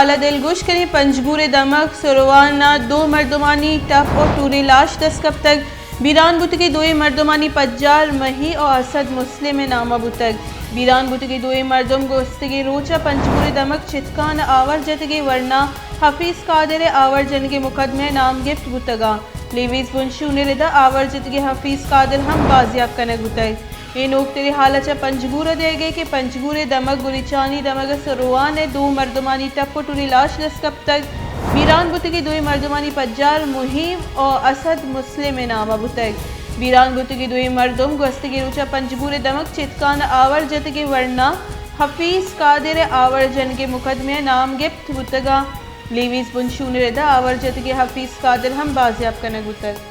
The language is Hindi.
हाला दिलगुश करी पंजगूर दमक सुरवाना दो मर्दमानी टप और टूरी लाश दस्कब तक बीरान बुतगी दोई मर्दमानी पज्जार मही और असद मुस्लिम नामा बुतक बीरान बुतगी दोई मर्दम गोस्तगी रोचा पंजगूर दमक चितकान आवर जतगी वरना हफीज कादिर आवर जन के मुकदमे नाम गिफ्ट बुतगा लीवीज बुनशू निरिदा आवर जतगी हफीज कादिर हम बाजियाब कनक बुतग ये नोक तेरी हालत पंजगूर दे गए कि पंजगूर दमक गुलिचानी दमक सरुआन दो मर्दमानी टप्पो टूरी लाश दस्कब तक बीरान बुतगी दोई मर्दमानी पज्जार मुहिम और असद मुस्लिम नामा बुतग बीरान बुतगी दोई मर्दम गस्तगी रुचा पंजगूर दमक चितकान आवर जतगी वरना हफीज कादिर आवर जन के मुकदमे नाम गिफ्ट बुतगा लीवीज बुनशून रिदा आवर जतगी हफीज कादिर हम बाजियाब कनक बुतग।